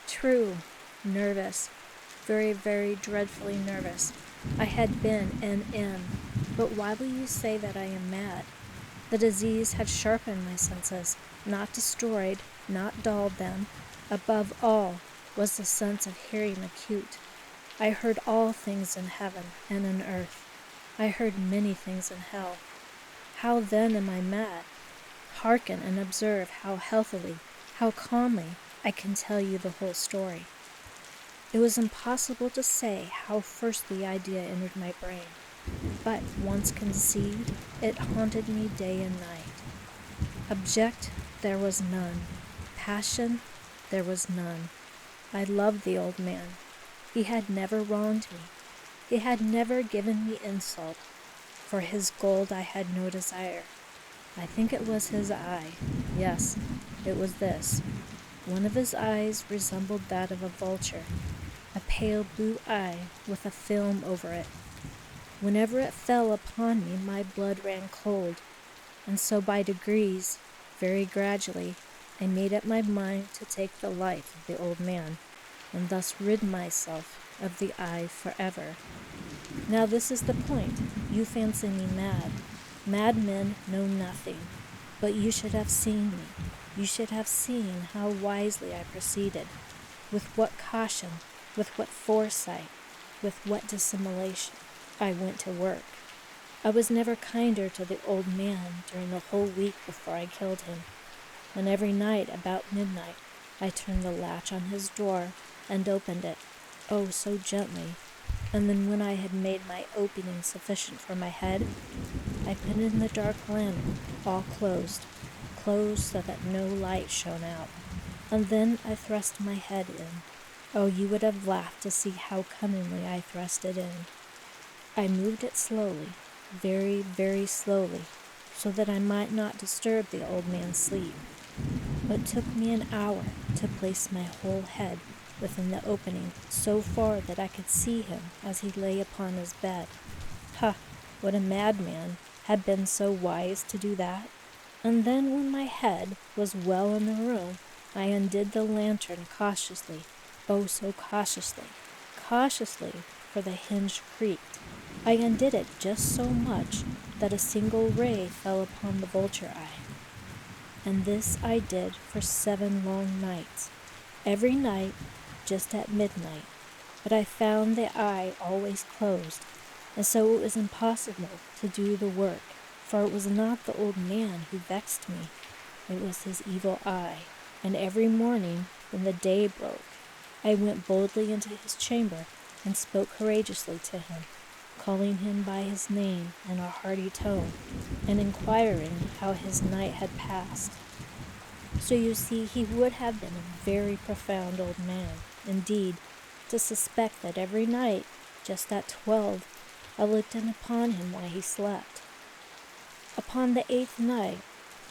True, nervous, very, very dreadfully nervous. I had been and am, but why will you say that I am mad? The disease had sharpened my senses, not destroyed, not dulled them. Above all was the sense of hearing acute. I heard all things in heaven and in earth. I heard many things in hell. How then am I mad? Hearken and observe how healthily, how calmly I can tell you the whole story. It was impossible to say how first the idea entered my brain, but once conceived, it haunted me day and night. Object there was none. Passion there was none. I loved the old man. He had never wronged me. He had never given me insult. For his gold I had no desire. I think it was his eye. Yes, it was this. One of his eyes resembled that of a vulture, a pale blue eye with a film over it. Whenever it fell upon me, my blood ran cold, and so by degrees, very gradually, I made up my mind to take the life of the old man, and thus rid myself of the eye forever. Now this is the point. You fancy me mad. Madmen know nothing, but you should have seen me. You should have seen how wisely I proceeded, with what caution, with what foresight, with what dissimulation I went to work. I was never kinder to the old man during the whole week before I killed him, and every night about midnight I turned the latch on his door and opened it, oh so gently, and then when I had made my opening sufficient for my head, I put in the dark lantern, all closed so that no light shone out, and then I thrust my head in. Oh, you would have laughed to see how cunningly I thrust it in. I moved it slowly, very, very slowly, so that I might not disturb the old man's sleep. It took me an hour to place my whole head within the opening so far that I could see him as he lay upon his bed. Ha! Would a madman have been so wise to do that? And then when my head was well in the room, I undid the lantern cautiously, oh so cautiously, for the hinge creaked. I undid it just so much that a single ray fell upon the vulture eye. And this I did for 7 long nights, every night just at midnight, but I found the eye always closed, and so it was impossible to do the work, for it was not the old man who vexed me, it was his evil eye, and every morning when the day broke, I went boldly into his chamber and spoke courageously to him, calling him by his name in a hearty tone, and inquiring how his night had passed. So you see, he would have been a very profound old man, indeed, to suspect that every night, just at 12, I looked in upon him while he slept. Upon the 8th night,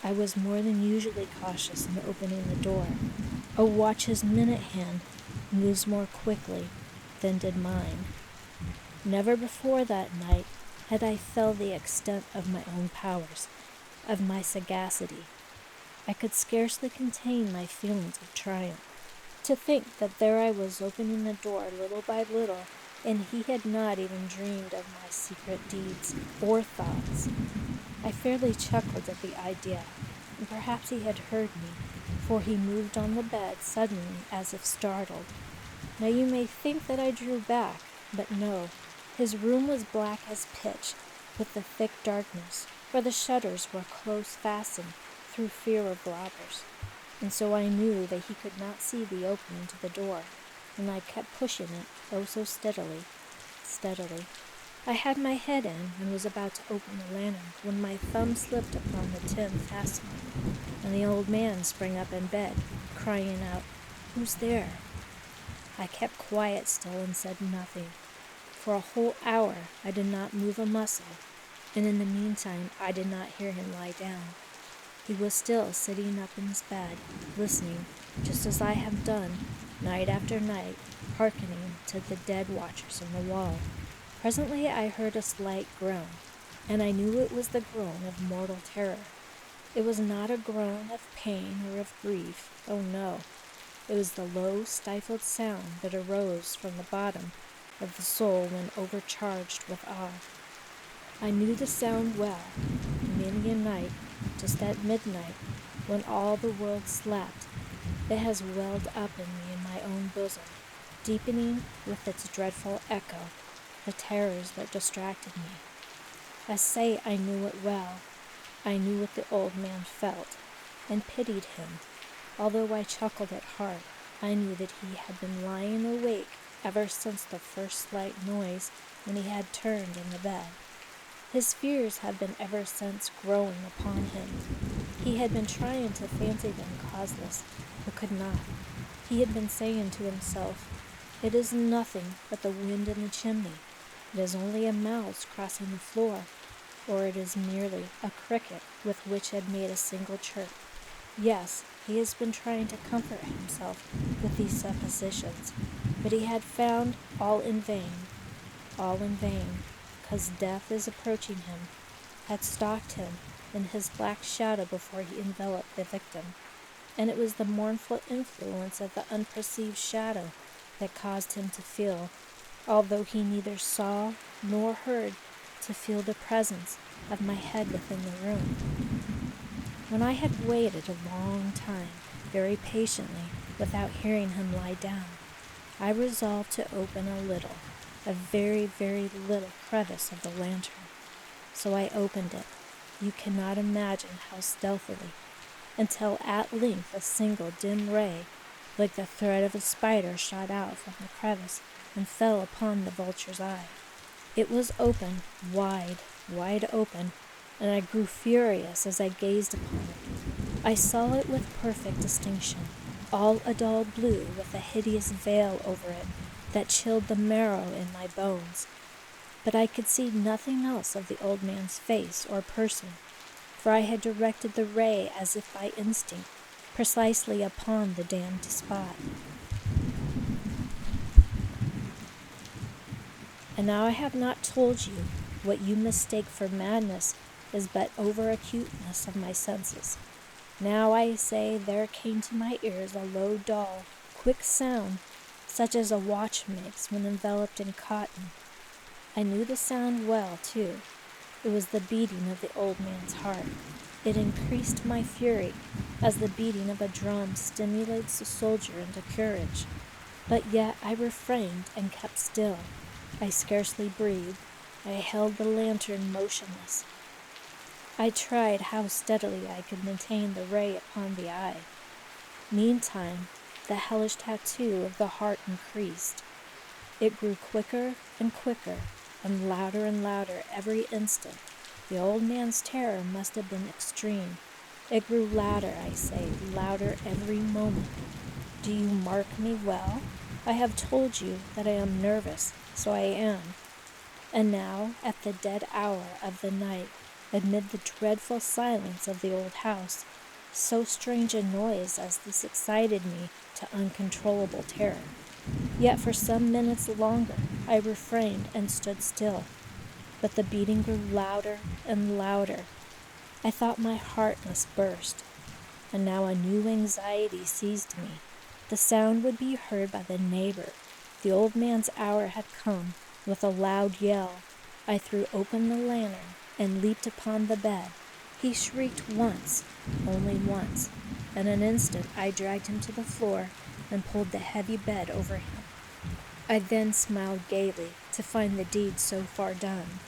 I was more than usually cautious in opening the door. Oh, watch his minute hand moves more quickly than did mine. Never before that night had I felt the extent of my own powers, of my sagacity. I could scarcely contain my feelings of triumph. To think that there I was opening the door little by little, and he had not even dreamed of my secret deeds or thoughts. I fairly chuckled at the idea, and perhaps he had heard me, for he moved on the bed suddenly as if startled. Now you may think that I drew back, but no. His room was black as pitch, with the thick darkness, for the shutters were close fastened through fear of robbers, and so I knew that he could not see the opening to the door, and I kept pushing it, oh so steadily. I had my head in and was about to open the lantern when my thumb slipped upon the tin fastening, and the old man sprang up in bed, crying out, "Who's there?" I kept quiet still and said nothing. For a whole hour I did not move a muscle, and in the meantime I did not hear him lie down. He was still sitting up in his bed, listening, just as I have done, night after night, hearkening to the dead watchers on the wall. Presently I heard a slight groan, and I knew it was the groan of mortal terror. It was not a groan of pain or of grief. Oh no. It was the low, stifled sound that arose from the bottom of the soul when overcharged with awe. I knew the sound well. Many a night, just at midnight, when all the world slept, it has welled up in me in my own bosom, deepening with its dreadful echo the terrors that distracted me. I say I knew it well. I knew what the old man felt, and pitied him. Although I chuckled at heart, I knew that he had been lying awake ever since the first slight noise when he had turned in the bed. His fears had been ever since growing upon him. He had been trying to fancy them causeless, but could not. He had been saying to himself, "It is nothing but the wind in the chimney. It is only a mouse crossing the floor, or it is merely a cricket with which had made a single chirp." Yes, he has been trying to comfort himself with these suppositions, but he had found all in vain, 'cause death is approaching him, had stalked him in his black shadow before he enveloped the victim, and it was the mournful influence of the unperceived shadow that caused him to feel, although he neither saw nor heard, to feel the presence of my head within the room. When I had waited a long time, very patiently, without hearing him lie down, I resolved to open a very, very little crevice of the lantern. So I opened it, you cannot imagine how stealthily, until at length a single dim ray, like the thread of a spider, shot out from the crevice and fell upon the vulture's eye. It was open, wide, wide open, and I grew furious as I gazed upon it. I saw it with perfect distinction, all a dull blue with a hideous veil over it that chilled the marrow in my bones. But I could see nothing else of the old man's face or person, for I had directed the ray as if by instinct, precisely upon the damned spot. And now I have not told you what you mistake for madness is but over-acuteness of my senses. Now I say there came to my ears a low, dull, quick sound, such as a watch makes when enveloped in cotton. I knew the sound well, too. It was the beating of the old man's heart. It increased my fury, as the beating of a drum stimulates a soldier into courage. But yet I refrained and kept still. I scarcely breathed. I held the lantern motionless. I tried how steadily I could maintain the ray upon the eye. Meantime, the hellish tattoo of the heart increased. It grew quicker and quicker, and louder every instant. The old man's terror must have been extreme. It grew louder, I say, louder every moment. Do you mark me well? I have told you that I am nervous, so I am. And now, at the dead hour of the night, amid the dreadful silence of the old house, so strange a noise as this excited me to uncontrollable terror. Yet for some minutes longer I refrained and stood still, but the beating grew louder and louder. I thought my heart must burst, and now a new anxiety seized me. The sound would be heard by the neighbor. The old man's hour had come. With a loud yell, I threw open the lantern and leaped upon the bed. He shrieked once, only once. In an instant I dragged him to the floor and pulled the heavy bed over him. I then smiled gaily to find the deed so far done.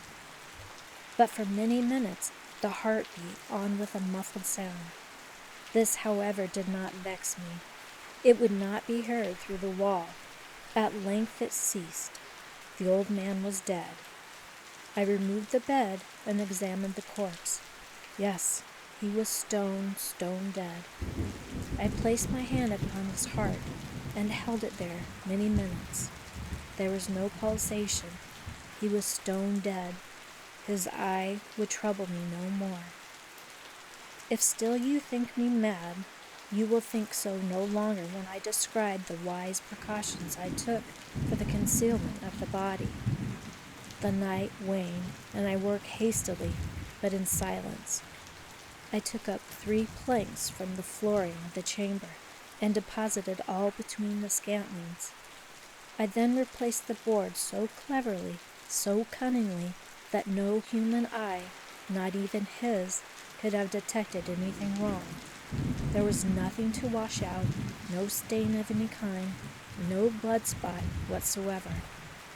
But for many minutes the heart beat on with a muffled sound. This, however, did not vex me. It would not be heard through the wall. At length it ceased. The old man was dead. I removed the bed and examined the corpse. Yes, he was stone dead. I placed my hand upon his heart and held it there many minutes. There was no pulsation. He was stone dead. His eye would trouble me no more. If still you think me mad, you will think so no longer when I describe the wise precautions I took for the concealment of the body. The night waned, and I worked hastily, but in silence. I took up 3 planks from the flooring of the chamber and deposited all between the scantlings. I then replaced the board so cleverly, so cunningly, that no human eye, not even his, could have detected anything wrong. There was nothing to wash out, no stain of any kind, no blood spot whatsoever.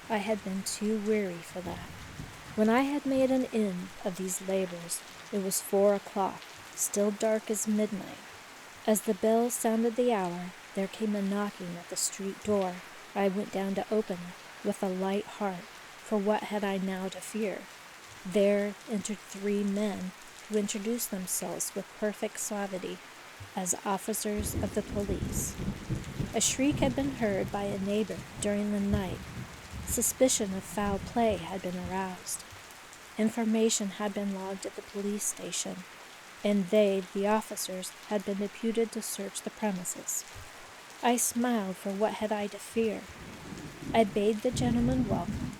I had been too weary for that. When I had made an end of these labors, it was 4 o'clock, still dark as midnight. As the bell sounded the hour, there came a knocking at the street door. I went down to open it with a light heart, for what had I now to fear? There entered 3 men, who introduced themselves with perfect suavity as officers of the police. A shriek had been heard by a neighbor during the night. Suspicion of foul play had been aroused. Information had been logged at the police station, and they, the officers, had been deputed to search the premises. I smiled, for what had I to fear? I bade the gentleman welcome.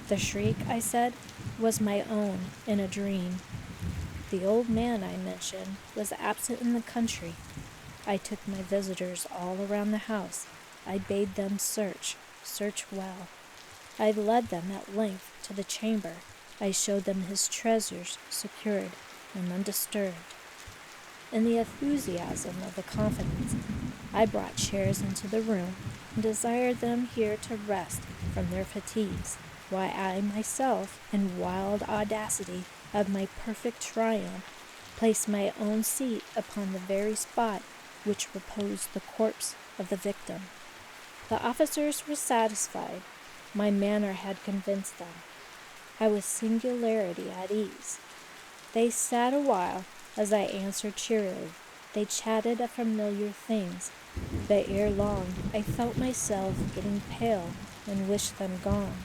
The shriek, I said, was my own in a dream. The old man I mentioned was absent in the country. I took my visitors all around the house. I bade them search well. I led them at length to the chamber. I showed them his treasures secured and undisturbed. In the enthusiasm of the confidence, I brought chairs into the room and desired them here to rest from their fatigues, while I myself, in wild audacity of my perfect triumph, placed my own seat upon the very spot which reposed the corpse of the victim. The officers were satisfied. My manner had convinced them. I was singularly at ease. They sat a while as I answered cheerily. They chatted of familiar things, but ere long I felt myself getting pale and wished them gone.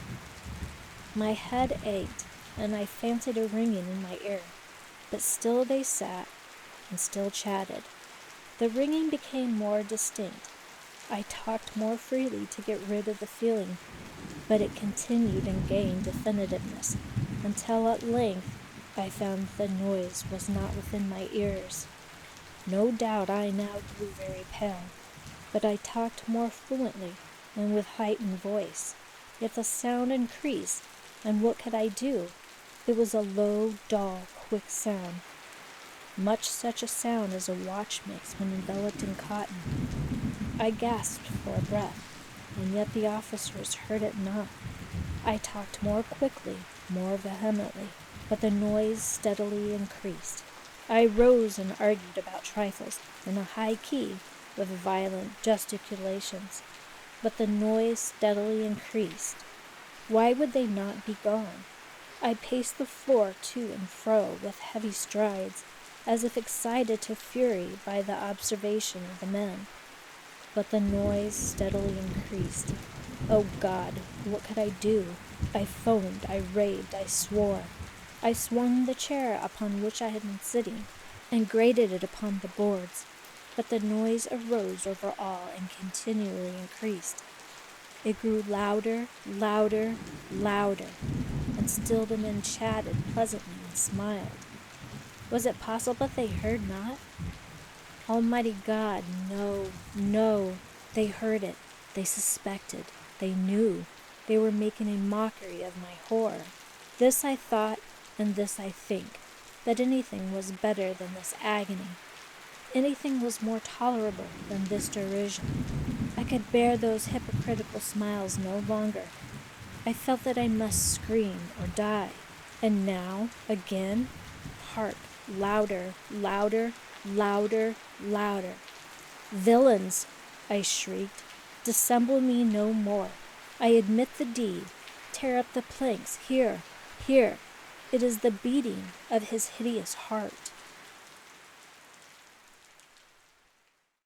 My head ached, and I fancied a ringing in my ear, but still they sat and still chatted. The ringing became more distinct. I talked more freely to get rid of the feeling, but it continued and gained definitiveness, until at length I found the noise was not within my ears. No doubt I now grew very pale, but I talked more fluently and with heightened voice. Yet the sound increased, and what could I do? It was a low, dull, quick sound, much such a sound as a watch makes when enveloped in cotton. I gasped for a breath, and yet the officers heard it not. I talked more quickly, more vehemently, but the noise steadily increased. I rose and argued about trifles in a high key with violent gesticulations, but the noise steadily increased. Why would they not be gone? I paced the floor to and fro with heavy strides, as if excited to fury by the observation of the men. But the noise steadily increased. Oh God, what could I do? I foamed, I raved, I swore. I swung the chair upon which I had been sitting, and grated it upon the boards, but the noise arose over all and continually increased. It grew louder, louder, louder, and still the men chatted pleasantly and smiled. Was it possible they heard not? Almighty God, no, no, they heard it, they suspected, they knew, they were making a mockery of my horror. This I thought, and this I think, that anything was better than this agony. Anything was more tolerable than this derision. I could bear those hypocritical smiles no longer. I felt that I must scream or die. And now, again, hark, louder, louder, louder, louder. Villains, I shrieked, dissemble me no more. I admit the deed. Tear up the planks, here, here. It is the beating of his hideous heart.